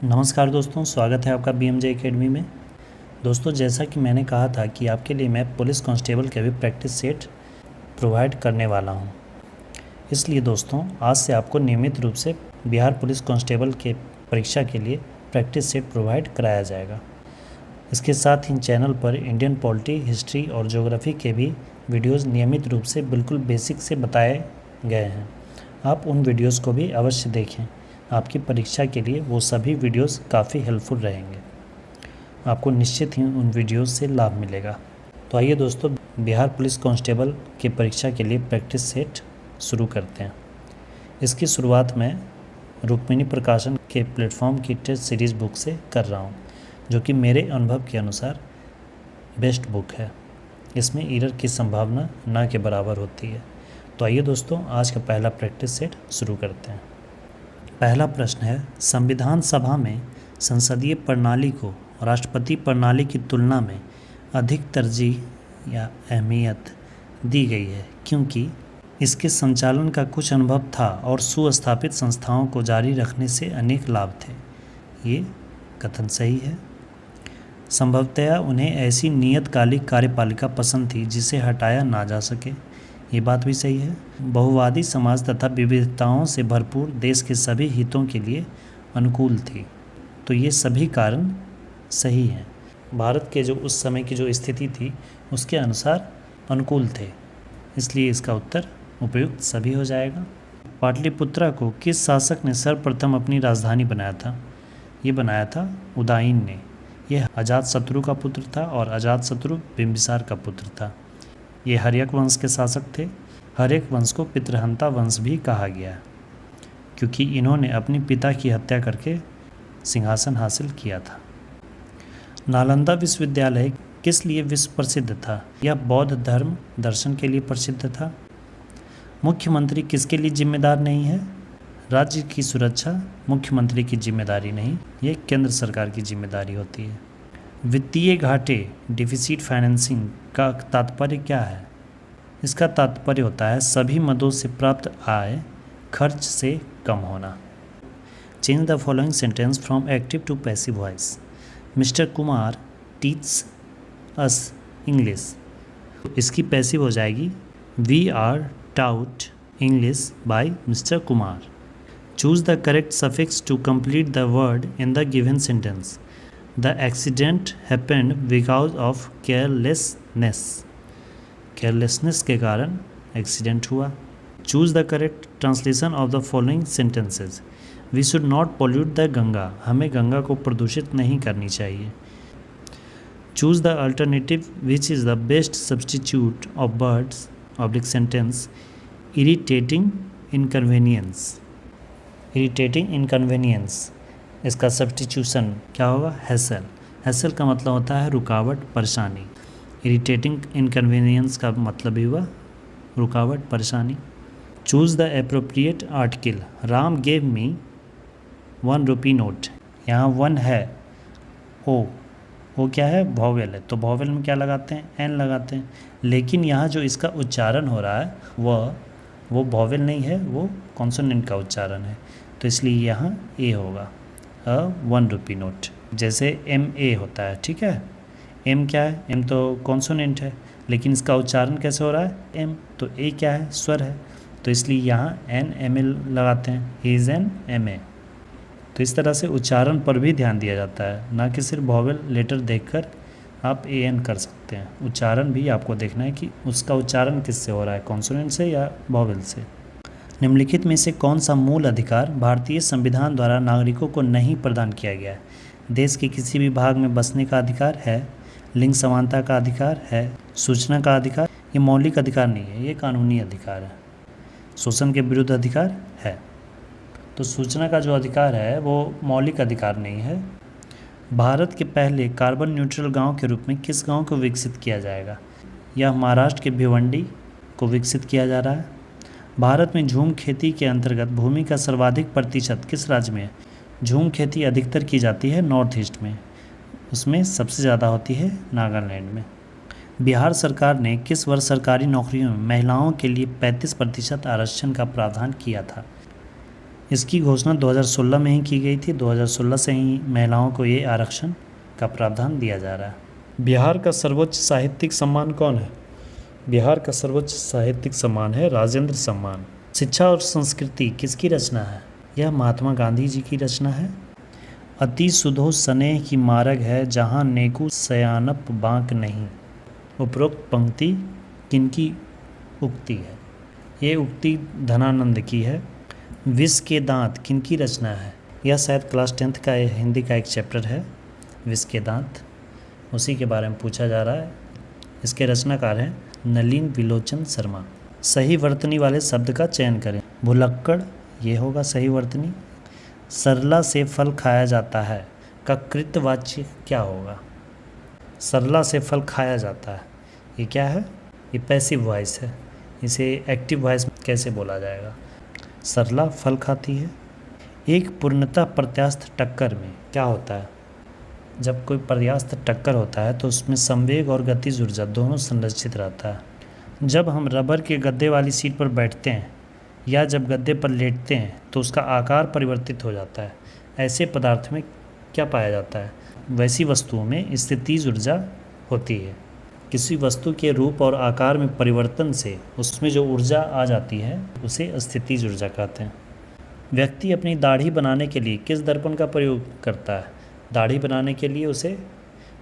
नमस्कार दोस्तों, स्वागत है आपका BMJ एकेडमी में। दोस्तों, जैसा कि मैंने कहा था कि आपके लिए मैं पुलिस कांस्टेबल के भी प्रैक्टिस सेट प्रोवाइड करने वाला हूं। इसलिए दोस्तों, आज से आपको नियमित रूप से बिहार पुलिस कांस्टेबल के परीक्षा के लिए प्रैक्टिस सेट प्रोवाइड कराया जाएगा। इसके साथ ही चैनल पर इंडियन पॉलिटी, हिस्ट्री और ज्योग्राफी के भी वीडियोज़ नियमित रूप से बिल्कुल बेसिक से बताए गए हैं। आप उन वीडियोज़ को भी अवश्य देखें। आपकी परीक्षा के लिए वो सभी वीडियोस काफ़ी हेल्पफुल रहेंगे। आपको निश्चित ही उन वीडियोस से लाभ मिलेगा। तो आइए दोस्तों, बिहार पुलिस कांस्टेबल की परीक्षा के लिए प्रैक्टिस सेट शुरू करते हैं। इसकी शुरुआत मैं रुक्मिणी प्रकाशन के प्लेटफॉर्म की टेस्ट सीरीज़ बुक से कर रहा हूँ, जो कि मेरे अनुभव के अनुसार बेस्ट बुक है। इसमें एरर की संभावना ना के बराबर होती है। तो आइए दोस्तों, आज का पहला प्रैक्टिस सेट शुरू करते हैं। पहला प्रश्न है, संविधान सभा में संसदीय प्रणाली को राष्ट्रपति प्रणाली की तुलना में अधिक तरजीह या अहमियत दी गई है, क्योंकि इसके संचालन का कुछ अनुभव था और सुस्थापित संस्थाओं को जारी रखने से अनेक लाभ थे। ये कथन सही है। संभवतया उन्हें ऐसी नियतकालिक कार्यपालिका पसंद थी जिसे हटाया ना जा सके। ये बात भी सही है। बहुवादी समाज तथा विविधताओं से भरपूर देश के सभी हितों के लिए अनुकूल थी। तो ये सभी कारण सही हैं। भारत के जो उस समय की जो स्थिति थी उसके अनुसार अनुकूल थे, इसलिए इसका उत्तर उपयुक्त सभी हो जाएगा। पाटलिपुत्रा को किस शासक ने सर्वप्रथम अपनी राजधानी बनाया था? ये बनाया था उदयन ने। यह अजातशत्रु का पुत्र था और अजातशत्रु बिंबिसार का पुत्र था। ये हर्यक वंश के शासक थे। हर्यक वंश को पितृहंता वंश भी कहा गया, क्योंकि इन्होंने अपने पिता की हत्या करके सिंहासन हासिल किया था। नालंदा विश्वविद्यालय किस लिए विश्व प्रसिद्ध था? यह बौद्ध धर्म दर्शन के लिए प्रसिद्ध था। मुख्यमंत्री किसके लिए जिम्मेदार नहीं है? राज्य की सुरक्षा मुख्यमंत्री की जिम्मेदारी नहीं, ये केंद्र सरकार की जिम्मेदारी होती है। वित्तीय घाटे डिफिसिट फाइनेंसिंग का तात्पर्य क्या है? इसका तात्पर्य होता है सभी मदों से प्राप्त आय खर्च से कम होना। Change the following sentence from active to passive voice. Mister Kumar teach us English. इसकी पैसिव हो जाएगी we are taught English by mister Kumar. Choose the correct suffix to complete the word in the given sentence. The accident happened because of carelessness. Carelessness के कारण accident हुआ। Choose the correct translation of the following sentences. We should not pollute the Ganga. हमें गंगा को प्रदूषित नहीं करनी चाहिए। Choose the alternative which is the best substitute of birds (sentence) irritating inconvenience. Irritating inconvenience इसका सब्स्टिट्यूशन क्या होगा? हैसल। हैसल का मतलब होता है रुकावट, परेशानी। इरिटेटिंग इनकन्वीनियंस का मतलब भी हुआ रुकावट, परेशानी। Choose the appropriate article. Ram gave me 1 rupee note. यहाँ 1 है, ओ क्या है? वॉवेल है, तो वॉवेल में क्या लगाते हैं? एन लगाते हैं। लेकिन यहाँ जो इसका उच्चारण हो रहा है वो वॉवेल नहीं है, वो कॉन्सोनेंट का उच्चारण है, तो इसलिए यहाँ ए होगा। 1 रुपी नोट। जैसे MA होता है, ठीक है। M क्या है? M तो कॉन्सोनेंट है, लेकिन इसका उच्चारण कैसे हो रहा है? M। तो A क्या है? स्वर है, तो इसलिए यहाँ NMA लगाते हैं। He is an MA। तो इस तरह से उच्चारण पर भी ध्यान दिया जाता है, ना कि सिर्फ वॉवेल लेटर देखकर आप AN कर सकते हैं। उच्चारण भी आपको देखना है कि उसका उच्चारण किससे हो रहा है, कॉन्सोनेंट से या वॉवेल से। निम्नलिखित में से कौन सा मूल अधिकार भारतीय संविधान द्वारा नागरिकों को नहीं प्रदान किया गया है? देश के किसी भी भाग में बसने का अधिकार है, लिंग समानता का अधिकार है, सूचना का अधिकार। ये मौलिक अधिकार नहीं है, ये कानूनी अधिकार है। शोषण के विरुद्ध अधिकार है। तो सूचना का जो अधिकार है वो मौलिक अधिकार नहीं है। भारत के पहले कार्बन न्यूट्रल गाँव के रूप में किस गाँव को विकसित किया जाएगा? यह महाराष्ट्र के भिवंडी को विकसित किया जा रहा है। भारत में झूम खेती के अंतर्गत भूमि का सर्वाधिक प्रतिशत किस राज्य में है? झूम खेती अधिकतर की जाती है नॉर्थ ईस्ट में, उसमें सबसे ज़्यादा होती है नागालैंड में। बिहार सरकार ने किस वर्ष सरकारी नौकरियों में महिलाओं के लिए 35% आरक्षण का प्रावधान किया था? इसकी घोषणा 2016 में ही की गई थी। 2016 से ही महिलाओं को ये आरक्षण का प्रावधान दिया जा रहा है। बिहार का सर्वोच्च साहित्यिक सम्मान कौन है? बिहार का सर्वोच्च साहित्यिक सम्मान है राजेंद्र सम्मान। शिक्षा और संस्कृति किसकी रचना है? यह महात्मा गांधी जी की रचना है। अति सुधो स्नेह की मार्ग है, जहाँ नेकू सयानप बांक नहीं। उपरोक्त पंक्ति किनकी उक्ति है? ये उक्ति धनानंद की है। विष के दांत किनकी रचना है? यह शायद क्लास 10th का हिंदी का एक चैप्टर है, विष के दांत, उसी के बारे में पूछा जा रहा है। इसके रचनाकार हैं नलिन विलोचन शर्मा। सही वर्तनी वाले शब्द का चयन करें। भुलक्कड़, ये होगा सही वर्तनी। सरला से फल खाया जाता है का कृतवाच्य क्या होगा? सरला से फल खाया जाता है, ये क्या है? ये पैसिव वॉइस है। इसे एक्टिव वॉइस कैसे बोला जाएगा? सरला फल खाती है। एक पूर्णतः प्रत्यास्थ टक्कर में क्या होता है? जब कोई प्रत्यास्थ टक्कर होता है तो उसमें संवेग और गतिज ऊर्जा दोनों संरक्षित रहता है। जब हम रबर के गद्दे वाली सीट पर बैठते हैं या जब गद्दे पर लेटते हैं तो उसका आकार परिवर्तित हो जाता है। ऐसे पदार्थ में क्या पाया जाता है? वैसी वस्तुओं में स्थितिज ऊर्जा होती है। किसी वस्तु के रूप और आकार में परिवर्तन से उसमें जो ऊर्जा आ जाती है उसे स्थितिज ऊर्जा कहते हैं। व्यक्ति अपनी दाढ़ी बनाने के लिए किस दर्पण का प्रयोग करता है? दाढ़ी बनाने के लिए उसे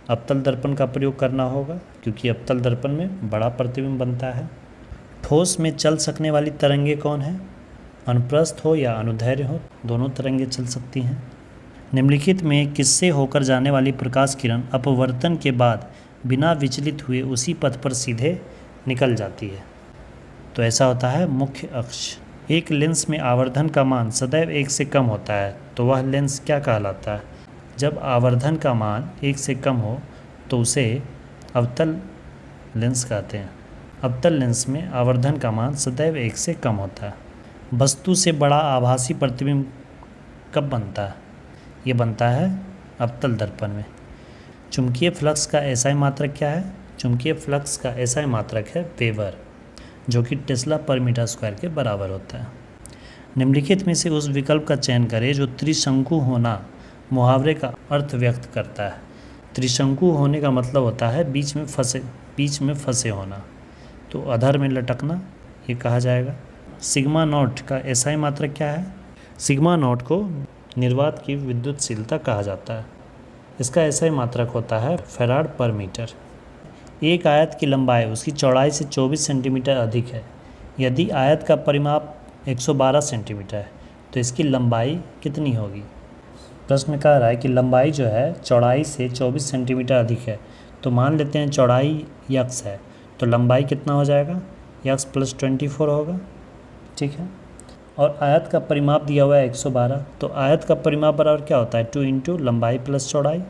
अवतल दर्पण का प्रयोग करना होगा, क्योंकि अवतल दर्पण में बड़ा प्रतिबिंब बनता है। ठोस में चल सकने वाली तरंगे कौन है? अनुप्रस्थ हो या अनुदैर्घ्य हो, दोनों तरंगे चल सकती हैं। निम्नलिखित में किससे होकर जाने वाली प्रकाश किरण अपवर्तन के बाद बिना विचलित हुए उसी पथ पर सीधे निकल जाती है? तो ऐसा होता है मुख्य अक्ष। एक लेंस में आवर्धन का मान सदैव 1 से कम होता है, तो वह लेंस क्या कहलाता है? जब आवर्धन का मान 1 से कम हो तो उसे अवतल लेंस कहते हैं। अवतल लेंस में आवर्धन का मान सदैव 1 से कम होता है। वस्तु से बड़ा आभासी प्रतिबिंब कब बनता है? ये बनता है अवतल दर्पण में। चुंबकीय फ्लक्स का एसआई मात्रक क्या है? चुंबकीय फ्लक्स का एसआई मात्रक है वेबर, जो कि टेस्ला पर मीटर स्क्वायर के बराबर होता है। निम्नलिखित में से उस विकल्प का चयन करें जो त्रिशंकु होना मुहावरे का अर्थ व्यक्त करता है। त्रिशंकु होने का मतलब होता है बीच में फंसे होना, तो अधर में लटकना ये कहा जाएगा। सिग्मा नॉट का एसआई मात्रक क्या है? सिग्मा नॉट को निर्वात की विद्युतशीलता कहा जाता है। इसका एसआई मात्रक होता है फैराड पर मीटर। एक आयत की लंबाई उसकी चौड़ाई से 24 सेंटीमीटर अधिक है। यदि आयत का परिमाप 112 सेंटीमीटर है तो इसकी लंबाई कितनी होगी? प्रश्न कह रहा है कि लंबाई जो है चौड़ाई से 24 सेंटीमीटर अधिक है, तो मान लेते हैं चौड़ाई यक्स है, तो लंबाई कितना हो जाएगा? यक्स प्लस 24 होगा, ठीक है। और आयत का परिमाप दिया हुआ है 112, तो आयत का परिमाप बराबर क्या होता है? 2 इंटू लंबाई प्लस चौड़ाई,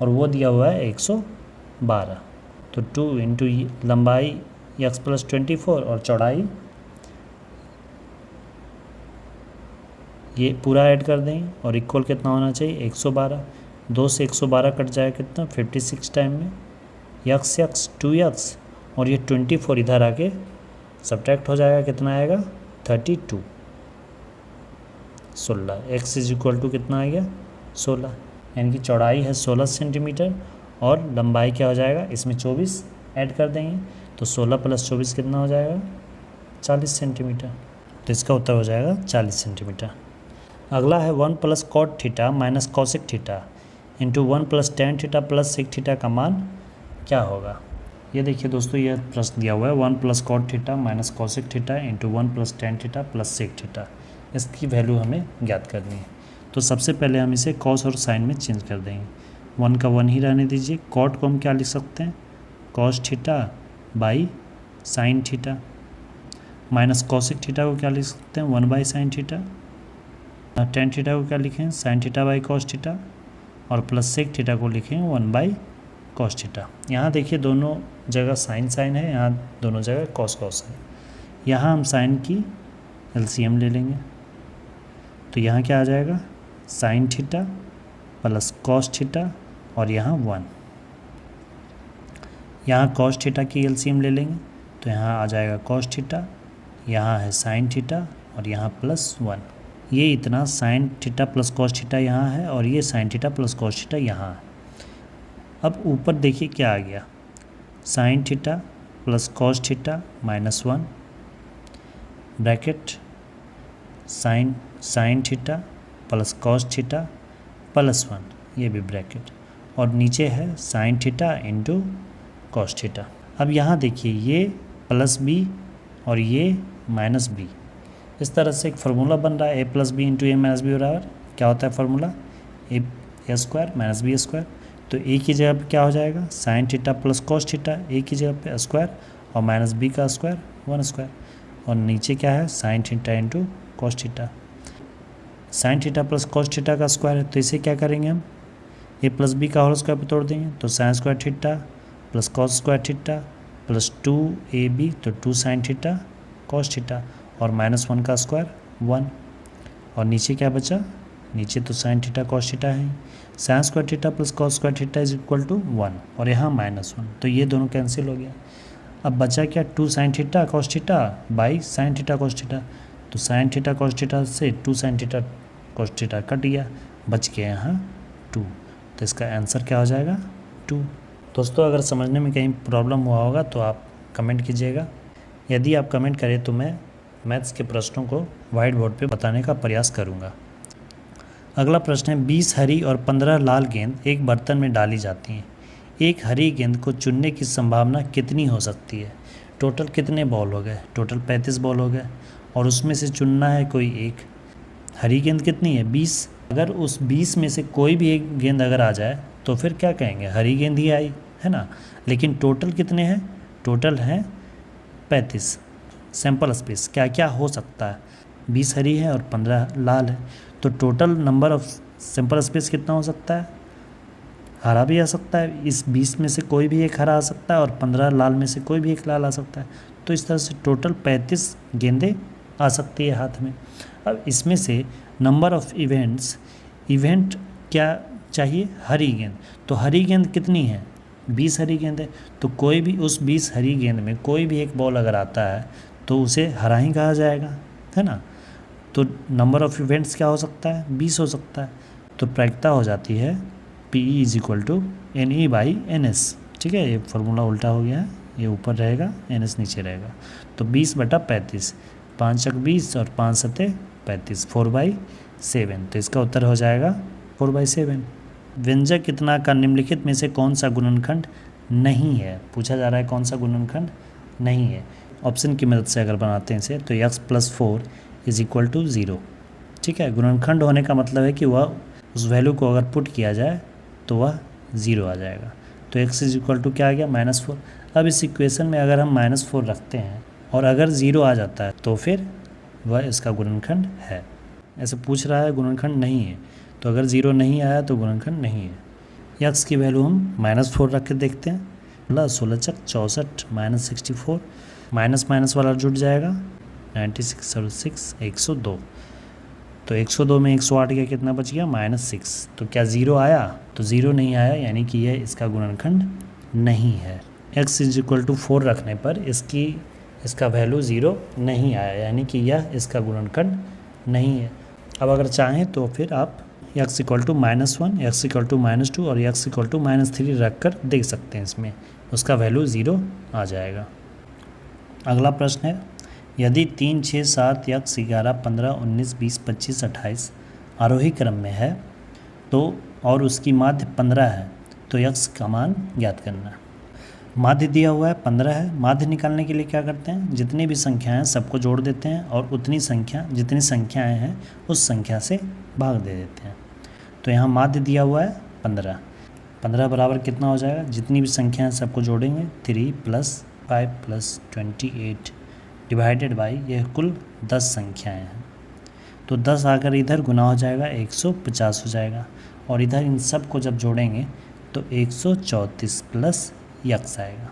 और वो दिया हुआ है 112, तो 2 इंटू लंबाई यक्स प्लस 24 और चौड़ाई, ये पूरा ऐड कर दें और इक्वल कितना होना चाहिए? 112। 2 से 112 कट जाएगा कितना? 56 टाइम में यक्स 2 यक्स, और ये 24 इधर आके सब्ट्रैक्ट हो जाएगा, कितना आएगा? 32। 16 एक्स इज इक्वल टू कितना आ गया? 16, यानी कि चौड़ाई है 16 सेंटीमीटर और लंबाई क्या हो जाएगा? इसमें 24 ऐड कर देंगे, तो 16 प्लस 24 कितना हो जाएगा? 40 सेंटीमीटर। तो इसका उत्तर हो जाएगा 40 सेंटीमीटर। अगला है 1 plus cot theta minus cosec theta into 1 plus tan theta plus sec theta का मान क्या होगा? ये देखिए दोस्तों, यह प्रश्न दिया हुआ है 1 plus cot theta minus cosec theta into 1 plus tan theta plus sec theta. इसकी वैल्यू हमें ज्ञात करनी है। तो सबसे पहले हम इसे कॉस और साइन में चेंज कर देंगे। 1 का 1 ही रहने दीजिए। कॉट को हम क्या लिख सकते हैं? Cos theta by sine theta, minus cosec theta को क्या लिख सकते हैं? 1 by sine theta. Tan theta को क्या लिखें? Sine theta by cos theta, और प्लस सेक थीटा को लिखें 1 बाई कॉस थीटा। यहाँ देखिए दोनों जगह साइन साइन है, यहाँ दोनों जगह कॉस कॉस है। यहाँ हम साइन की एलसीएम ले लेंगे, तो यहाँ क्या आ जाएगा? Sine theta plus cos theta और यहाँ 1। यहाँ कॉस थीटा की एलसीएम ले लेंगे, तो यहाँ आ जाएगा कॉस थीटा, यहाँ है साइन थीटा और यहाँ प्लस 1। ये इतना sign theta plus cos theta यहाँ है और ये sign theta plus cos theta यहाँ है। अब ऊपर देखिए क्या आ गया, sign theta plus cos theta -1 bracket sign theta plus cos theta +1, ये भी ब्रैकेट, और नीचे है sine theta into cos theta. अब यहाँ देखिए ये +b और ये -b, इस तरह से एक फार्मूला बन रहा है, a+b इंटू a-b बराबर क्या होता है formula, a square minus B square. तो a की जगह पे क्या हो जाएगा, sine theta plus cos theta, a की जगह पे स्क्वायर और -b का स्क्वायर 1 स्क्वायर, और नीचे क्या है sine theta into cos theta. Sign theta plus cos theta का स्क्वायर है, तो इसे क्या करेंगे हम, a+b का होल स्क्वायर पे तोड़ देंगे, तो sign square theta plus cos square theta plus 2ab, तो 2 साइन थीटा कॉस थीटा, और -1 का स्क्वायर 1, और नीचे क्या बचा, नीचे तो साइन थीटा कॉस थीटा है, sine square theta plus cos square theta is equal to 1, और यहाँ -1, तो ये दोनों कैंसिल हो गया। अब बचा क्या, 2 sign theta cos theta by sine theta cos theta, तो साइन थीटा कॉस थीटा से 2 sign theta cos theta cut गया, बच गया यहाँ 2, तो इसका आंसर क्या हो जाएगा 2। दोस्तों अगर समझने में कहीं प्रॉब्लम हुआ होगा तो आप कमेंट कीजिएगा, यदि आप कमेंट करें तो मैं मैथ्स के प्रश्नों को वाइट बोर्ड पे बताने का प्रयास करूँगा। अगला प्रश्न है, 20 हरी और 15 लाल गेंद एक बर्तन में डाली जाती हैं, एक हरी गेंद को चुनने की संभावना कितनी हो सकती है। टोटल कितने बॉल हो गए, टोटल 35 बॉल हो गए, और उसमें से चुनना है कोई एक। हरी गेंद कितनी है 20, अगर उस 20 में से कोई भी एक गेंद अगर आ जाए तो फिर क्या कहेंगे, हरी गेंद ही आई है ना। लेकिन टोटल कितने हैं, टोटल हैं 35। सैंपल स्पेस क्या क्या हो सकता है, 20 हरी है और 15 लाल है, तो total number of sample space कितना हो सकता है, हरा भी आ सकता है, इस 20 में से कोई भी एक हरा आ सकता है और 15 लाल में से कोई भी एक लाल आ सकता है, तो इस तरह से टोटल 35 गेंदें आ सकती है हाथ में। अब इसमें से नंबर ऑफ इवेंट क्या चाहिए, हरी गेंद, तो हरी गेंद कितनी है 20 हरी गेंद है, तो कोई भी उस 20 हरी गेंद में कोई भी एक बॉल अगर आता है तो उसे हरा ही कहा जाएगा, है ना। तो नंबर ऑफ इवेंट्स क्या हो सकता है 20 हो सकता है, तो प्रायिकता हो जाती है PE = NE/NS। ठीक है, ये फार्मूला उल्टा हो गया है, ये ऊपर रहेगा NS नीचे रहेगा, तो 20/35, 5 × 20 और 5 × 7 35, 4/7, तो इसका उत्तर हो जाएगा 4/7। व्यंजक कितना का निम्नलिखित में से कौन सा गुणनखंड नहीं है, पूछा जा रहा है कौन सा गुणनखंड नहीं है। ऑप्शन की मदद से अगर बनाते हैं इसे, तो x + 4 = 0। ठीक है, गुणनखंड होने का मतलब है कि वह उस वैल्यू को अगर पुट किया जाए तो वह 0 आ जाएगा, तो x = क्या आ गया -4। अब इस इक्वेशन में अगर हम -4 रखते हैं और अगर 0 आ जाता है तो फिर वह इसका गुणनखंड है। ऐसे पूछ रहा है गुणनखंड नहीं है, तो अगर 0 नहीं आया तो गुणनखंड नहीं है। x की वैल्यू हम -4 रख के देखते हैं, 16 × 64 -64, माइनस वाला जुड़ जाएगा 96 और 6 102, तो 102 में 108 गया, कितना बच गया -6। तो क्या 0 आया, तो 0 नहीं आया, यानी कि यह इसका गुणनखंड नहीं है। x = 4 रखने पर इसका वैल्यू 0 नहीं आया, यानी कि यह इसका गुणनखंड नहीं है। अब अगर चाहें तो फिर आप x = -1, x = -2 और x = -3 रख कर देख सकते हैं, इसमें उसका वैल्यू 0 आ जाएगा। अगला प्रश्न है, यदि 3, 6, 7, x 11, 15, 19, 20, 25, 28 आरोही क्रम में है तो और उसकी माध्य 15 है तो x का मान ज्ञात करना है। माध्य दिया हुआ है 15 है, माध्य निकालने के लिए क्या करते हैं, जितनी भी संख्याएं सबको जोड़ देते हैं और जितनी संख्याएं हैं उस संख्या से भाग दे देते हैं। तो यहाँ माध्य दिया हुआ है 15, 15 बराबर कितना हो जाएगा, जितनी भी संख्याएं सबको जोड़ेंगे 3 + 5 + 28 डिवाइडेड बाई यह कुल 10 संख्याएं हैं, तो 10 आकर इधर गुना हो जाएगा 150 हो जाएगा, और इधर इन सब को जब जोड़ेंगे तो 134 + x आएगा,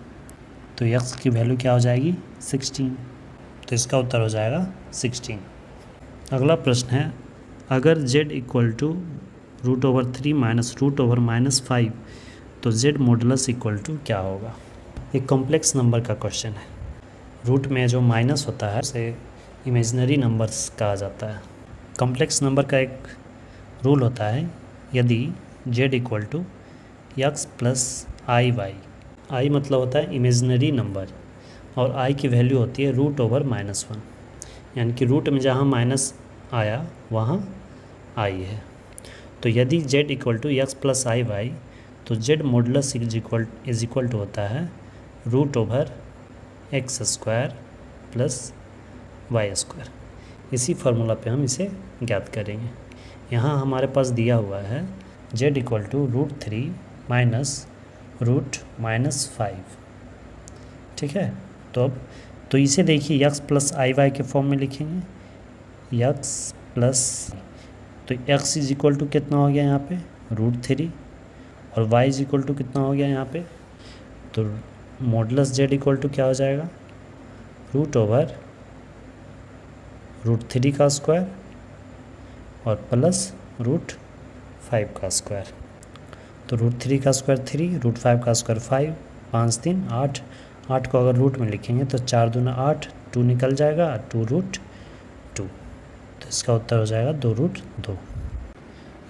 तो x की वैल्यू क्या हो जाएगी 16, तो इसका उत्तर हो जाएगा 16। अगला प्रश्न है, अगर z = √3 - √5 तो z मॉडुलस = क्या होगा। एक कॉम्प्लेक्स नंबर का क्वेश्चन है, रूट में जो माइनस होता है उसे इमेजिनरी नंबर्स कहा जाता है। कॉम्प्लेक्स नंबर का एक रूल होता है, यदि z equal to X plus I Y, I मतलब होता है इमेजनरी नंबर और आई की वैल्यू होती है रूट ओवर -1, यानी कि रूट में जहाँ माइनस आया वहाँ आई है। तो यदि z equal to X plus I Y, तो z modulus is equal to होता है root over X square plus Y square. इसी फार्मूला पे हम इसे ज्ञात करेंगे। यहाँ हमारे पास दिया हुआ है z equal to √3 minus root -5, ठीक है। तो इसे देखिए x प्लस आई वाई के फॉर्म में लिखेंगे, x प्लस, तो x इज इक्वल टू कितना हो गया यहाँ पे √3 और y इज इक्वल टू कितना हो गया यहाँ पे, तो मॉडुलस z इक्वल टू क्या हो जाएगा रूट ओवर √3 का स्क्वायर और प्लस √5 का स्क्वायर। तो √3 का स्क्वायर 3, √5 का स्क्वायर 5, 5 3 8, 8 को अगर रूट में लिखेंगे तो 4 दूना 8, 2 निकल जाएगा, 2√2, तो इसका उत्तर हो जाएगा 2√2।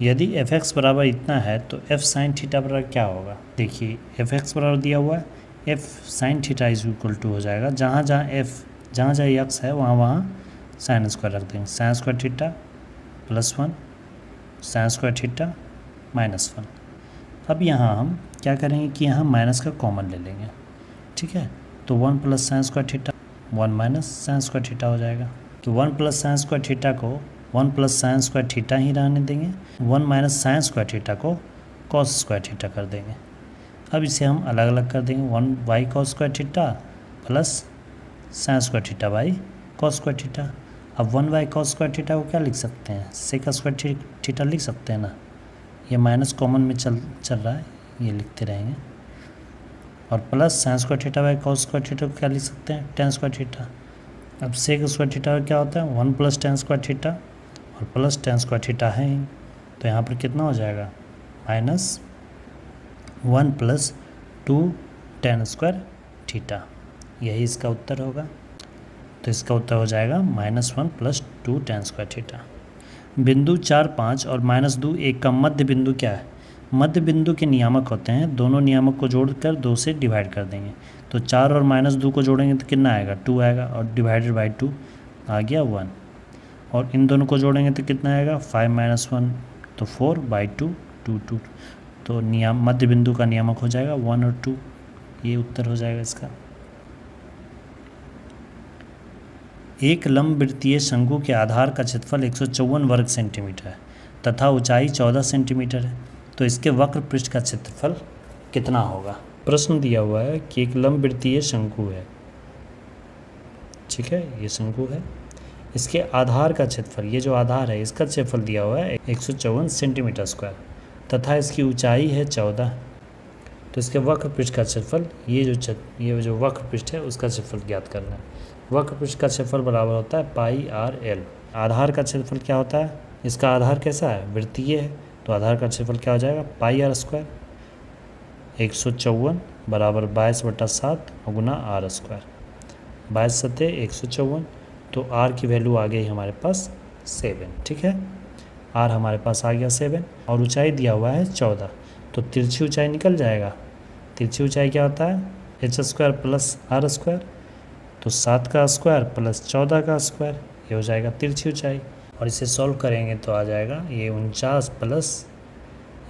यदि f(x) बराबर इतना है तो f sin थीटा बराबर क्या होगा। देखिए f(x) बराबर दिया हुआ है, f sin theta is equal to हो जाएगा, जहाँ जहाँ x है वहाँ साइन स्क्वायर रख देंगे, sign square theta +1 sign square theta -1। अब यहाँ हम क्या करेंगे कि यहाँ माइनस का कॉमन ले लेंगे, ठीक है। तो 1 plus sine square theta 1 minus sign square theta हो जाएगा। तो 1 प्लस साइन स्क्वायर थीटा को 1 प्लस साइन स्क्वायर थीटा ही रहने देंगे, 1 माइनस साइन स्क्वायर थीटा को कॉस स्क्वायर थीटा कर देंगे। अब इसे हम अलग अलग कर देंगे, 1 Y cos square theta plus sine square theta by cos square theta. अब 1 वाई कॉस स्क्वायर थीटा को क्या लिख सकते हैं, सेक स्क्वायर थीटा लिख सकते हैं ना, ये माइनस कॉमन में चल रहा है, ये लिखते रहेंगे। और plus sine square theta by cos square theta को क्या लिख सकते हैं, टेन स्क्वायर थीटा। अब सेक स्क्वायर थीटा क्या होता है 1 प्लस टेन स्क्वायर थीटा और प्लस टेन स्क्वायर थीटा है ही, तो यहाँ पर कितना हो जाएगा -1 प्लस 2 टेन स्क्वायर थीटा, यही इसका उत्तर होगा। तो इसका उत्तर हो जाएगा -1 प्लस 2 टेन स्क्वायर थीटा। बिंदु 4 5 और -2 1 का मध्य बिंदु क्या है। मध्य बिंदु के नियामक होते हैं, दोनों नियामक को जोड़कर 2 से डिवाइड कर देंगे। तो 4 और -2 को जोड़ेंगे तो कितना आएगा 2 आएगा, और डिवाइडेड बाई 2 आ गया 1, और इन दोनों को जोड़ेंगे तो कितना आएगा 5 - 1 तो 4/2 2 2। तो मध्य बिंदु का नियामक हो जाएगा 1 और 2, ये उत्तर हो जाएगा इसका। एक लंबवृत्तीय शंकु के आधार का क्षेत्रफल 154 वर्ग सेंटीमीटर है तथा ऊंचाई 14 सेंटीमीटर है, तो इसके वक्र पृष्ठ का क्षेत्रफल कितना होगा। प्रश्न दिया हुआ है कि एक लंबवृत्तीय शंकु है, ठीक है, ये शंकु है, इसके आधार का क्षेत्रफल, ये जो आधार है इसका क्षेत्रफल दिया हुआ है 154 सेंटीमीटर स्क्वायर तथा इसकी ऊंचाई है 14, तो इसके वक्र पृष्ठ का क्षेत्रफल, ये जो वक्र पृष्ठ है उसका क्षेत्रफल ज्ञात करना है। वक्र पृष्ठ का क्षेत्रफल बराबर होता है πr/l। आधार का क्षेत्रफल क्या होता है, इसका आधार कैसा है वृत्तीय है, तो आधार का क्षेत्रफल क्या हो जाएगा πr² 154 बराबर 22/7 गुना r², 22 × 154, तो r की वैल्यू आ गई हमारे पास 7, ठीक है, r हमारे पास आ गया 7 और ऊंचाई दिया हुआ है 14, तो तिरछी ऊंचाई निकल जाएगा। तिरछी ऊंचाई क्या होता है h² प्लस r², तो 7 का स्क्वायर प्लस 14 का स्क्वायर, ये हो जाएगा तिरछी ऊंचाई। और इसे सॉल्व करेंगे तो आ जाएगा ये 49 प्लस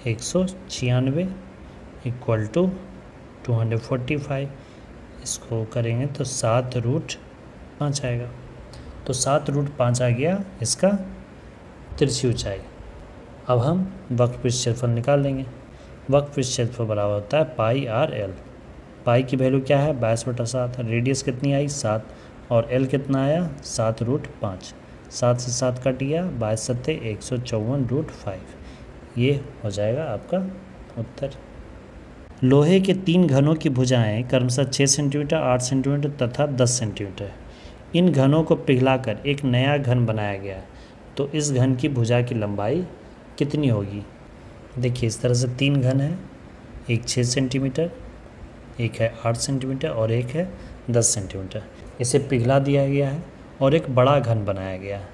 196 इक्वल टू 245। इसको करेंगे तो 7√5 आएगा, तो 7√5 आ गया इसका तिरछी ऊंचाई। अब हम वक्र पृष्ठ क्षेत्रफल निकाल लेंगे। वक्र पृष्ठ क्षेत्रफल बराबर होता है πr/l। पाई की वैल्यू क्या है 22/7, रेडियस कितनी आई 7, और एल कितना आया 7√5, 7 से 7 कट गया, 22 × 7 154√5, ये हो जाएगा आपका उत्तर। लोहे के 3 घनों की भुजाएं क्रमशः 6 सेंटीमीटर 8 सेंटीमीटर तथा 10 सेंटीमीटर है। इन घनों को पिघलाकर एक नया घन बनाया गया है, तो इस घन की भुजा की लंबाई कितनी होगी। देखिए इस तरह से 3 घन है, एक 6 सेंटीमीटर, एक है 8 सेंटीमीटर और एक है 10 सेंटीमीटर। इसे पिघला दिया गया है और एक बड़ा घन बनाया गया है,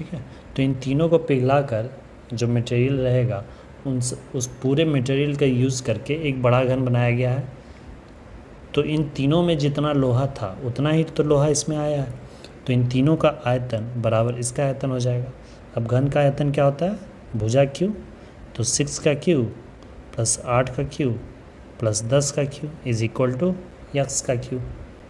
ठीक है। तो इन तीनों को पिघलाकर जो मटेरियल रहेगा उस पूरे मटेरियल का यूज़ करके एक बड़ा घन बनाया गया है। तो इन तीनों में जितना लोहा था उतना ही तो लोहा इसमें आया है। तो इन तीनों का आयतन बराबर इसका आयतन हो जाएगा। अब घन का आयतन क्या होता है? भुजा क्यू। तो 6 का क्यू प्लस 8 का क्यू प्लस 10 का Q is equal to x का क्यू।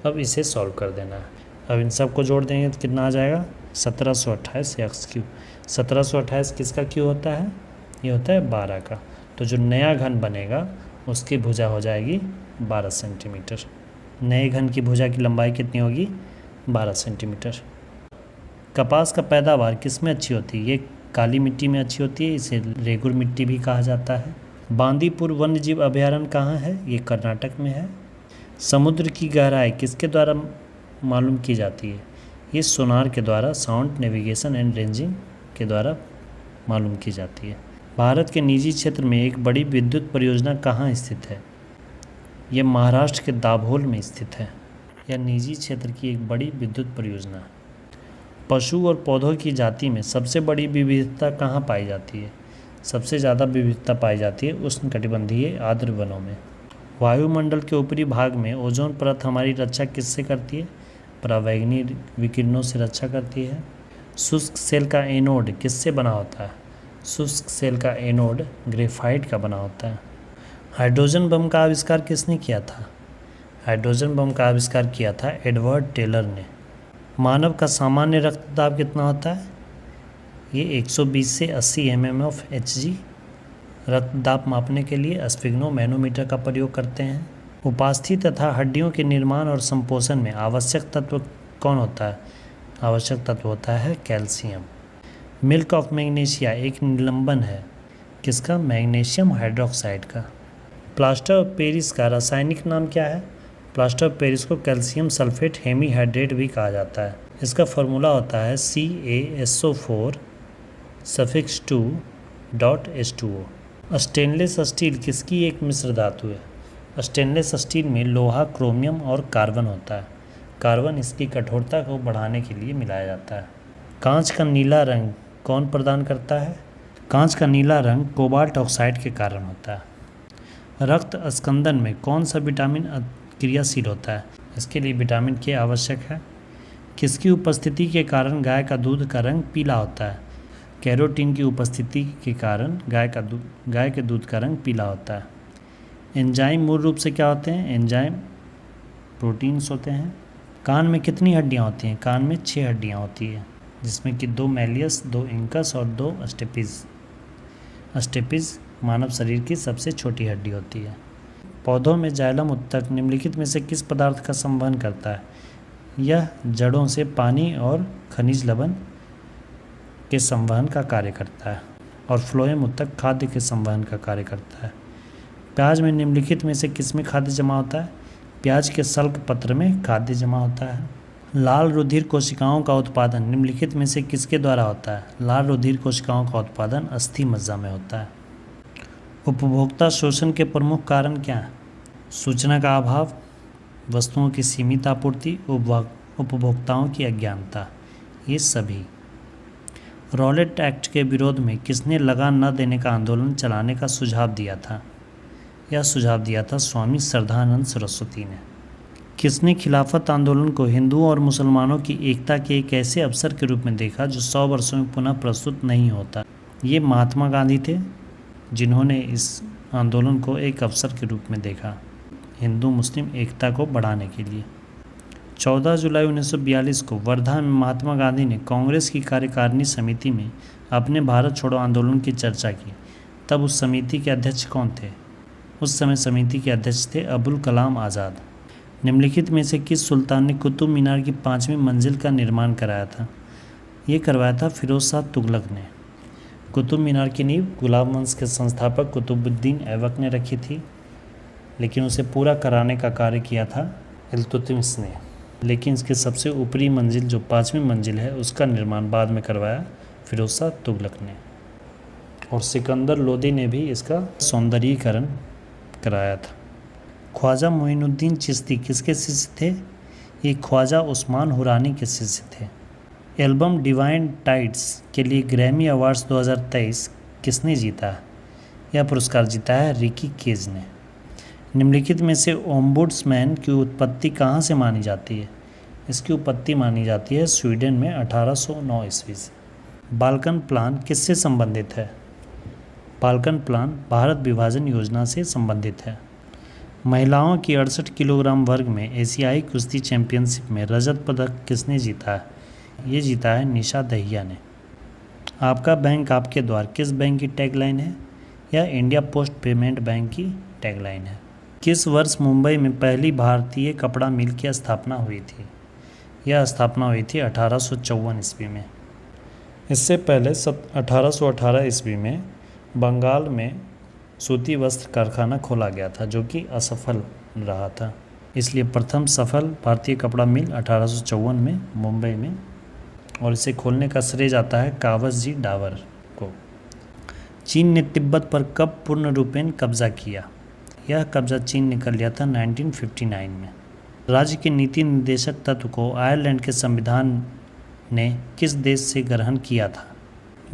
अब इसे सॉल्व कर देना है। अब इन सब को जोड़ देंगे तो कितना आ जाएगा? 1728 x क्यू। 1728 किसका क्यू होता है? ये होता है 12 का। तो जो नया घन बनेगा उसकी भुजा हो जाएगी 12 सेंटीमीटर। नए घन की भुजा की लंबाई कितनी होगी? 12 सेंटीमीटर। कपास का पैदावार किस में अच्छी होती है? ये काली मिट्टी में अच्छी होती है, इसे रेगुर मिट्टी भी कहा जाता है। बांदीपुर वन्यजीव अभयारण्य कहाँ है? ये कर्नाटक में है। समुद्र की गहराई किसके द्वारा मालूम की जाती है? ये सोनार के द्वारा, साउंड नेविगेशन एंड रेंजिंग के द्वारा मालूम की जाती है। भारत के निजी क्षेत्र में एक बड़ी विद्युत परियोजना कहाँ स्थित है? यह महाराष्ट्र के दाभोल में स्थित है। यह निजी क्षेत्र की एक बड़ी विद्युत परियोजना है। पशु और पौधों की जाति में सबसे बड़ी विविधता कहाँ पाई जाती है? सबसे ज़्यादा विविधता पाई जाती है उष्णकटिबंधीय आर्द्र वनों में। वायुमंडल के ऊपरी भाग में ओजोन परत हमारी रक्षा किससे करती है? परावैंगनी विकिरणों से रक्षा करती है। शुष्क सेल का एनोड किससे बना होता है? शुष्क सेल का एनोड ग्रेफाइट का बना होता है। हाइड्रोजन बम का आविष्कार किसने किया था? हाइड्रोजन बम का आविष्कार किया था एडवर्ड टेलर ने। मानव का सामान्य रक्तदाब कितना होता है? ये 120 से 80 mm ऑफ Hg। रक्तदाब मापने के लिए स्फिग्नो मैनोमीटर का प्रयोग करते हैं। उपास्थि तथा हड्डियों के निर्माण और संपोषण में आवश्यक तत्व कौन होता है? आवश्यक तत्व होता है कैल्शियम। मिल्क ऑफ मैग्नीशिया एक निलंबन है किसका? मैग्नीशियम हाइड्रोक्साइड का। प्लास्टर ऑफ पेरिस का रासायनिक नाम क्या है? प्लास्टर ऑफ पेरिस को कैल्शियम सल्फेट हेमीहाइड्रेट भी कहा जाता है। इसका फॉर्मूला होता है CaSO4 suffix 2.H2O। Stainless steel किसकी एक मिश्र धातु है? स्टेनलेस स्टील में लोहा, क्रोमियम और कार्बन होता है। कार्बन इसकी कठोरता को बढ़ाने के लिए मिलाया जाता है। कांच का नीला रंग कौन प्रदान करता है? कांच का नीला रंग कोबाल्ट ऑक्साइड के कारण होता है। रक्त स्कंदन में कौन सा विटामिन क्रियाशील होता है? इसके लिए विटामिन के आवश्यक है। किसकी उपस्थिति के कारण गाय का दूध का रंग पीला होता है? कैरोटीन की उपस्थिति के कारण गाय के दूध का रंग पीला होता है। एंजाइम मूल रूप से क्या होते हैं? एंजाइम प्रोटीन्स होते हैं। कान में कितनी हड्डियां होती हैं? कान में 6 हड्डियां होती हैं, जिसमें कि 2 मैलियस, 2 इंकस और 2 स्टेपिज। स्टेपिज मानव शरीर की सबसे छोटी हड्डी होती है। पौधों में जाइलम उत्तक निम्नलिखित में से किस पदार्थ का संवहन करता है? यह जड़ों से पानी और खनिज लवण के संवहन का कार्य करता है। और फ्लोएम उत्तक खाद्य के संवहन का कार्य करता है। प्याज में निम्नलिखित में से किस में खाद्य जमा होता है? प्याज के सल्क पत्र में खाद्य जमा होता है। लाल रुधिर कोशिकाओं का उत्पादन निम्नलिखित में से किसके द्वारा होता है? लाल रुधिर कोशिकाओं का उत्पादन अस्थि मज्जा में होता है। उपभोक्ता शोषण के प्रमुख कारण क्या हैं? सूचना का अभाव, वस्तुओं की सीमित आपूर्ति, उपभोक्ताओं की अज्ञानता, ये सभी। रॉलेट एक्ट के विरोध में किसने लगान न देने का आंदोलन चलाने का सुझाव दिया था? यह सुझाव दिया था स्वामी श्रद्धानंद सरस्वती ने। किसने खिलाफत आंदोलन को हिंदुओं और मुसलमानों की एकता के एक ऐसे अवसर के रूप में देखा जो 100 वर्षों में पुनः प्रस्तुत नहीं होता? ये महात्मा गांधी थे, जिन्होंने इस आंदोलन को एक अवसर के रूप में देखा हिंदू मुस्लिम एकता को बढ़ाने के लिए। 14 जुलाई 1942 को वर्धा में महात्मा गांधी ने कांग्रेस की कार्यकारिणी समिति में अपने भारत छोड़ो आंदोलन की चर्चा की। तब उस समिति के अध्यक्ष कौन थे? उस समय समिति के अध्यक्ष थे अबुल कलाम आज़ाद। निम्नलिखित में से किस सुल्तान ने कुतुब मीनार की 5वीं मंजिल का निर्माण कराया था? ये करवाया था फिरोज शाह तुगलक ने। कुतुब मीनार की नींव गुलाब वंश के संस्थापक कुतुबुद्दीन ऐबक ने रखी थी, लेकिन उसे पूरा कराने का कार्य किया था इल्तुतमिश ने। लेकिन इसके सबसे ऊपरी मंजिल जो 5वीं मंजिल है उसका निर्माण बाद में करवाया फिरोज शाह तुगलक ने। और सिकंदर लोदी ने भी इसका सौंदर्यीकरण कराया था। ख्वाजा मोइनुद्दीन चिश्ती किसके शिष्य थे? ये ख्वाजा उस्मान हुरानी के शिष्य थे। एल्बम डिवाइन टाइड्स के लिए ग्रैमी अवार्ड्स 2023 किसने जीता है? यह पुरस्कार जीता है रिकी केज ने। निम्नलिखित में से ओम्बुड्समैन की उत्पत्ति कहाँ से मानी जाती है? इसकी उत्पत्ति मानी जाती है स्वीडन में 1809 ईस्वी से। बाल्कन प्लान किससे संबंधित है? बाल्कन प्लान भारत विभाजन योजना से संबंधित है। महिलाओं की 68 किलोग्राम वर्ग में एशियाई कुश्ती चैंपियनशिप में रजत पदक किसने जीता है? ये जीता है निशा दहिया ने। आपका बैंक आपके द्वार किस बैंक की टैगलाइन है? यह इंडिया पोस्ट पेमेंट बैंक की टैगलाइन है। किस वर्ष मुंबई में पहली भारतीय कपड़ा मिल की स्थापना हुई थी? यह स्थापना हुई थी 1854 ईस्वी में। इससे पहले 1818 ईस्वी में बंगाल में सूती वस्त्र कारखाना खोला गया था, जो कि असफल रहा था। इसलिए प्रथम सफल भारतीय कपड़ा मिल 1854 में मुंबई में, और इसे खोलने का श्रेय जाता है कावस जी डावर को। चीन ने तिब्बत पर कब पूर्ण रूपेण कब्जा किया? यह कब्जा चीन ने कर लिया था 1959 में। राज्य के नीति निर्देशक तत्व को आयरलैंड के संविधान ने किस देश से ग्रहण किया था?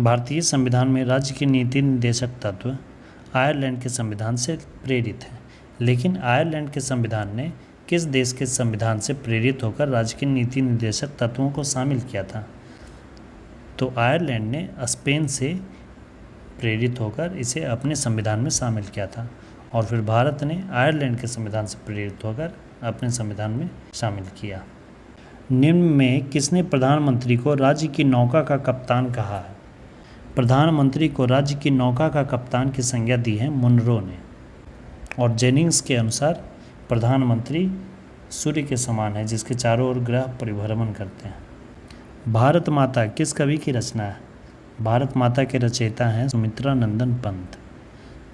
भारतीय संविधान में राज्य के नीति निर्देशक तत्व आयरलैंड के संविधान से प्रेरित है, लेकिन आयरलैंड के संविधान ने किस देश के संविधान से प्रेरित होकर राज्य के नीति निर्देशक तत्वों को शामिल किया था? तो आयरलैंड ने स्पेन से प्रेरित होकर इसे अपने संविधान में शामिल किया था, और फिर भारत ने आयरलैंड के संविधान से प्रेरित होकर अपने संविधान में शामिल किया। निम्न में किसने प्रधानमंत्री को राज्य की नौका का कप्तान कहा है? प्रधानमंत्री को राज्य की नौका का कप्तान की संज्ञा दी है मुनरो ने। और जेनिंग्स के अनुसार प्रधानमंत्री सूर्य के समान है, जिसके चारों ओर ग्रह परिभ्रमण करते हैं। भारत माता किस कवि की रचना है? भारत माता के रचयिता हैं सुमित्रा नंदन पंत।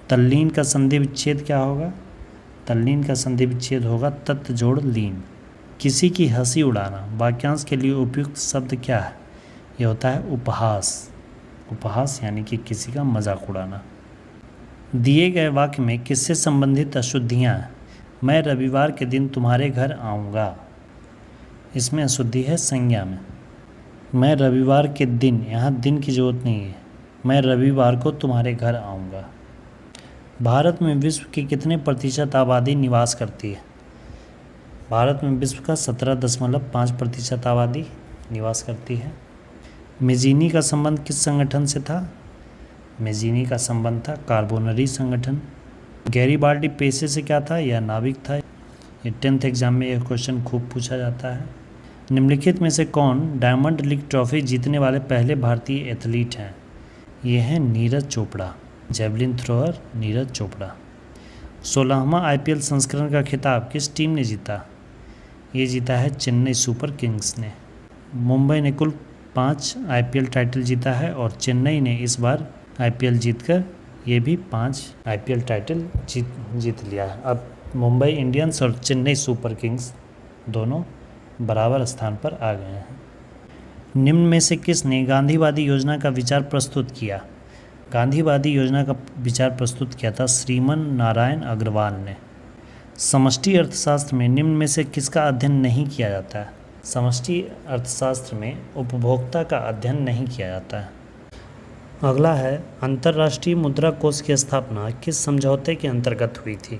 तल्लीन का संधि विच्छेद क्या होगा? तल्लीन का संधि विच्छेद होगा तत् जोड़ लीन। किसी की हंसी उड़ाना वाक्यांश के लिए उपयुक्त शब्द क्या है? यह होता है उपहास। उपहास यानी कि किसी का मजाक उड़ाना। दिए गए वाक्य में किससे संबंधित अशुद्धियाँ हैं? मैं रविवार के दिन तुम्हारे घर आऊँगा। इसमें अशुद्धि है संज्ञा में। मैं रविवार के दिन, यहाँ दिन की जरूरत नहीं है, मैं रविवार को तुम्हारे घर आऊँगा। भारत में विश्व की कितने प्रतिशत आबादी निवास करती है? भारत में विश्व का 17.5% आबादी निवास करती है। मेजीनी का संबंध किस संगठन से था? मेजीनी का संबंध था कार्बोनरी संगठन। गैरीबाल्डी पेशे से क्या था? यह नाविक था। ये 10th एग्जाम में यह क्वेश्चन खूब पूछा जाता है। निम्नलिखित में से कौन डायमंड लीग ट्रॉफी जीतने वाले पहले भारतीय एथलीट हैं? ये हैं नीरज चोपड़ा, जेवलिन थ्रोअर नीरज चोपड़ा। 16वां IPL संस्करण का खिताब किस टीम ने जीता? ये जीता है चेन्नई सुपर किंग्स ने। मुंबई ने कुल 5 IPL टाइटल जीता है, और चेन्नई ने इस बार IPL जीतकर ये भी 5 IPL टाइटल जीत लिया है। अब मुंबई इंडियंस और चेन्नई सुपर किंग्स दोनों बराबर स्थान पर आ गए हैं। निम्न में से किसने गांधीवादी योजना का विचार प्रस्तुत किया? गांधीवादी योजना का विचार प्रस्तुत किया था श्रीमन नारायण अग्रवाल ने। समष्टि अर्थशास्त्र में निम्न में से किसका अध्ययन नहीं किया जाता है? समष्टि अर्थशास्त्र में उपभोक्ता का अध्ययन नहीं किया जाता है। अगला है अंतर्राष्ट्रीय मुद्रा कोष की स्थापना किस समझौते के अंतर्गत हुई थी?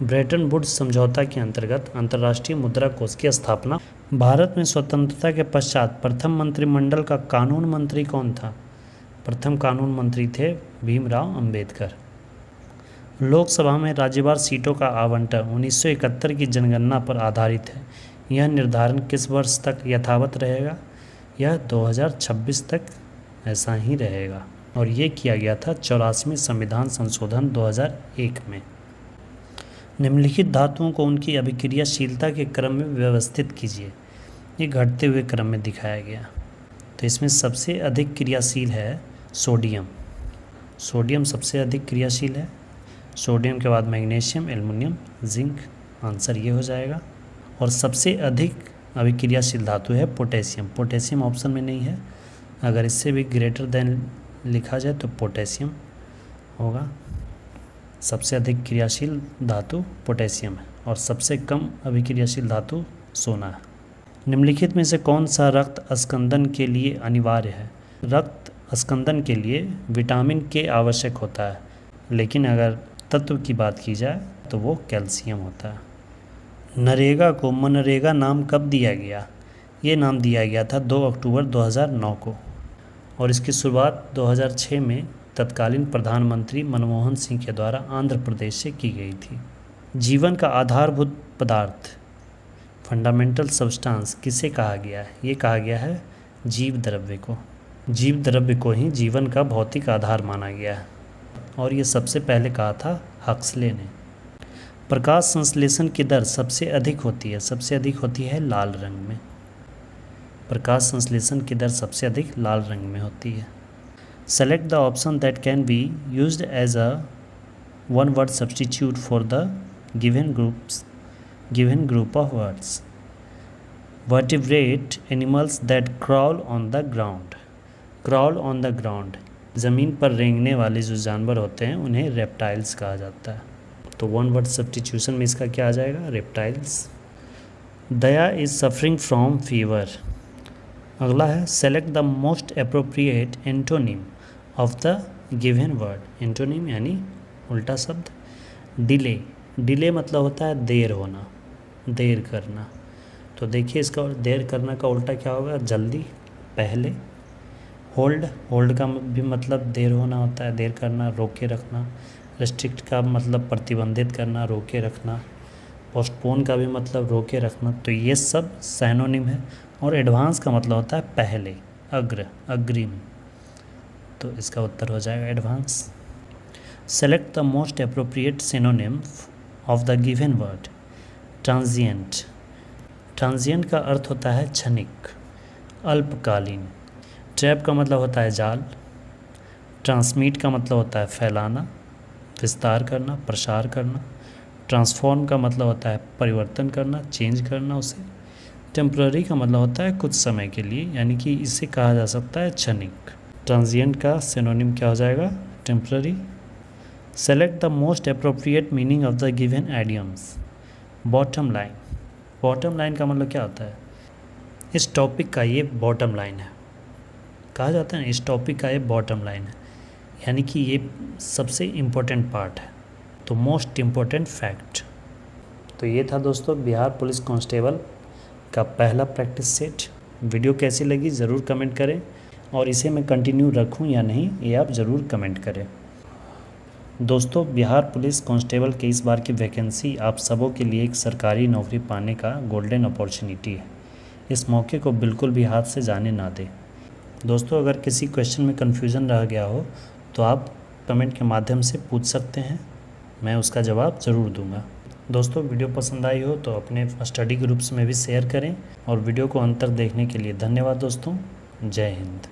ब्रेटन वुड्स समझौता के अंतर्गत अंतर्राष्ट्रीय मुद्रा कोष की स्थापना। भारत में स्वतंत्रता के पश्चात प्रथम मंत्रिमंडल का कानून मंत्री कौन था? प्रथम कानून मंत्री थे भीमराव अंबेडकर। लोकसभा में राज्यवार सीटों का आवंटन 1971 की जनगणना पर आधारित है। यह निर्धारण किस वर्ष तक यथावत रहेगा? यह 2026 तक ऐसा ही रहेगा, और ये किया गया था 84वें संविधान संशोधन 2001 में। निम्नलिखित धातुओं को उनकी अभिक्रियाशीलता के क्रम में व्यवस्थित कीजिए। ये घटते हुए क्रम में दिखाया गया। तो इसमें सबसे अधिक क्रियाशील है सोडियम। सोडियम सबसे अधिक क्रियाशील है। सोडियम के बाद मैग्नीशियम, एल्युमिनियम, जिंक, आंसर ये हो जाएगा। और सबसे अधिक अभिक्रियाशील धातु है पोटेशियम। पोटेशियम ऑप्शन में नहीं है, अगर इससे भी ग्रेटर देन लिखा जाए तो पोटेशियम होगा। सबसे अधिक क्रियाशील धातु पोटेशियम है, और सबसे कम अभिक्रियाशील धातु सोना है। निम्नलिखित में से कौन सा रक्त स्कंदन के लिए अनिवार्य है? रक्त स्कंदन के लिए विटामिन के आवश्यक होता है, लेकिन अगर तत्व की बात की जाए तो वो कैल्शियम होता है। नरेगा को मनरेगा नाम कब दिया गया? ये नाम दिया गया था 2 अक्टूबर 2009 को, और इसकी शुरुआत 2006 में तत्कालीन प्रधानमंत्री मनमोहन सिंह के द्वारा आंध्र प्रदेश से की गई थी। जीवन का आधारभूत पदार्थ, फंडामेंटल सब्सटेंस, किसे कहा गया है? ये कहा गया है जीव द्रव्य को। जीव द्रव्य को ही जीवन का भौतिक आधार माना गया है, और ये सबसे पहले कहा था हक्सले ने। प्रकाश संश्लेषण की दर सबसे अधिक होती है, सबसे अधिक होती है लाल रंग में। प्रकाश संश्लेषण की दर सबसे अधिक लाल रंग में होती है। Select the option that can be used as a one word substitute for the given group of words. Vertebrate animals that crawl on the ground. Crawl on the ground, ज़मीन पर रेंगने वाले जो जानवर होते हैं उन्हें रेप्टाइल्स कहा जाता है। तो वन वर्ड सब्स्टिट्यूशन में इसका क्या आ जाएगा? Reptiles. Daya is suffering from fever. अगला है select the most appropriate antonym of the given word. Antonym यानी उल्टा शब्द। डिले, डिले मतलब होता है देर होना, देर करना। तो देखिए इसका देर करना का उल्टा क्या होगा? जल्दी, पहले। होल्ड, होल्ड का भी मतलब देर होना होता है, देर करना, रोके रखना। रेस्ट्रिक्ट का मतलब प्रतिबंधित करना, रोके रखना। पोस्टपोन का भी मतलब रोके रखना। तो ये सब सिनोनिम है। और एडवांस का मतलब होता है पहले, अग्र, अग्रिम। तो इसका उत्तर हो जाएगा advance. Select the most appropriate synonym of the given word. Transient, transient का अर्थ होता है क्षणिक, अल्पकालीन। ट्रैप का मतलब होता है जाल। ट्रांसमिट का मतलब होता है फैलाना, विस्तार करना, प्रसार करना। ट्रांसफॉर्म का मतलब होता है परिवर्तन करना, चेंज करना उसे। टेम्पररी का मतलब होता है कुछ समय के लिए, यानी कि इसे कहा जा सकता है क्षणिक। ट्रांजिएंट का सिनोनिम क्या हो जाएगा? Temporary. Select the most appropriate meaning of the given idioms. Bottom line, bottom line का मतलब क्या होता है? इस टॉपिक का ये बॉटम लाइन है, कहा जाता है ना, इस टॉपिक का ये बॉटम लाइन है, यानी कि ये सबसे इम्पोर्टेंट पार्ट है। तो मोस्ट इम्पोर्टेंट फैक्ट। तो ये था दोस्तों बिहार पुलिस कांस्टेबल का पहला प्रैक्टिस सेट। वीडियो कैसी लगी ज़रूर कमेंट करें, और इसे मैं कंटिन्यू रखूं या नहीं ये आप ज़रूर कमेंट करें। दोस्तों बिहार पुलिस कांस्टेबल के इस बार की वैकेंसी आप सबों के लिए एक सरकारी नौकरी पाने का गोल्डन अपॉर्चुनिटी है। इस मौके को बिल्कुल भी हाथ से जाने ना दें। दोस्तों अगर किसी क्वेश्चन में कन्फ्यूज़न रह गया हो तो आप कमेंट के माध्यम से पूछ सकते हैं, मैं उसका जवाब ज़रूर दूंगा। दोस्तों वीडियो पसंद आई हो तो अपने स्टडी ग्रुप्स में भी शेयर करें, और वीडियो को अंत तक देखने के लिए धन्यवाद दोस्तों। जय हिंद।